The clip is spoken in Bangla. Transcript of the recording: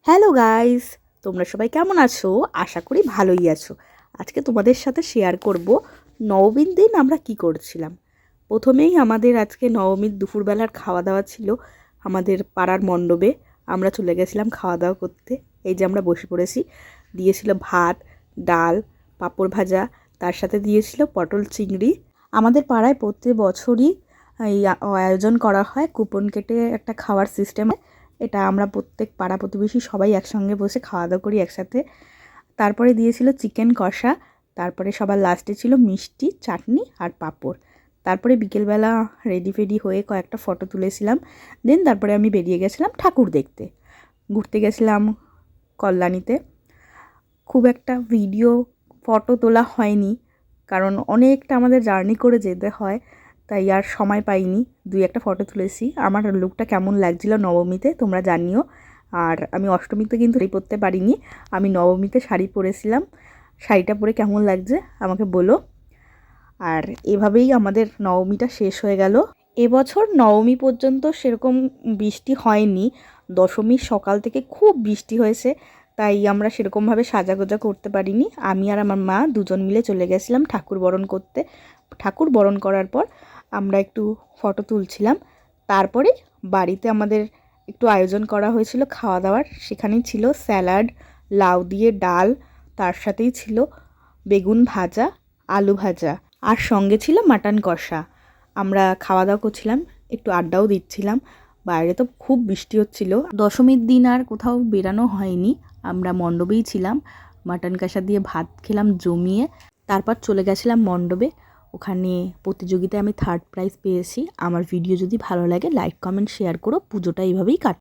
হ্যালো গাইস, তোমরা সবাই কেমন আছো? আশা করি ভালোই আছো। আজকে তোমাদের সাথে শেয়ার করব নবমীর দিন আমরা কি করছিলাম। প্রথমেই আমাদের আজকে নবমীর দুপুরবেলার খাওয়া দাওয়া ছিল আমাদের পাড়ার মণ্ডপে। আমরা চলে গেছিলাম খাওয়া দাওয়া করতে। এই যে আমরা বসে পড়েছি। দিয়েছিল ভাত, ডাল, পাঁপড় ভাজা, তার সাথে দিয়েছিল পটল চিংড়ি। আমাদের পাড়ায় প্রত্যেক বছরই এই আয়োজন করা হয় কুপন কেটে একটা খাওয়ার সিস্টেমে। এটা আমরা প্রত্যেক পাড়া প্রতিবেশী সবাই একসঙ্গে বসে খাওয়া দাওয়া করি একসাথে। তারপরে দিয়েছিল চিকেন কষা, তারপরে সবার লাস্টে ছিল মিষ্টি, চাটনি আর পাঁপড়। তারপরে বিকেলবেলা রেডি ফেডি হয়ে কয়েকটা ফটো তুলেছিলাম। দেন তারপরে আমি বেরিয়ে গেছিলাম ঠাকুর দেখতে। ঘুরতে গেছিলাম কল্যাণীতে। খুব একটা ভিডিও ফটো তোলা হয়নি, কারণ অনেকটা আমাদের জার্নি করে যেতে হয়, তাই আর সময় পাইনি। দুই একটা ফটো তুলেছি। আমার লুকটা কেমন লাগছিল নবমীতে তোমরা জানিও। আর আমি অষ্টমীতে কিন্তু শাড়ি পরতে পারিনি, আমি নবমীতে শাড়ি পরেছিলাম। শাড়িটা পরে কেমন লাগছে আমাকে বলো। আর এভাবেই আমাদের নবমীটা শেষ হয়ে গেল। এবছর নবমী পর্যন্ত সেরকম বৃষ্টি হয়নি, দশমীর সকাল থেকে খুব বৃষ্টি হয়েছে, তাই আমরা সেরকমভাবে সাজাগোজা করতে পারিনি। আমি আর আমার মা দুজন মিলে চলে গেছিলাম ঠাকুর বরণ করতে। ঠাকুর বরণ করার পর আমরা একটু ফটো তুলছিলাম। তারপরে বাড়িতে আমাদের একটু আয়োজন করা হয়েছিল খাওয়া দাওয়ার। সেখানেই ছিল স্যালাড, লাউ দিয়ে ডাল, তার সাথেই ছিল বেগুন ভাজা, আলু ভাজা, আর সঙ্গে ছিল মাটন কষা। আমরা খাওয়া দাওয়া করছিলাম, একটু আড্ডাও দিচ্ছিলাম। বাইরে তো খুব বৃষ্টি হচ্ছিল। দশমীর দিন আর কোথাও বেরানো হয়নি, আমরা মণ্ডপেই ছিলাম। মাটন কষা দিয়ে ভাত খেলাম জমিয়ে। তারপর চলে গেছিলাম মণ্ডপে। ওখানে প্রতিযোগিতায় আমি 3rd প্রাইজ পেয়েছি। আমার ভিডিও যদি ভালো লাগে লাইক কমেন্ট শেয়ার করো। পুজোটা এইভাবেই কাট।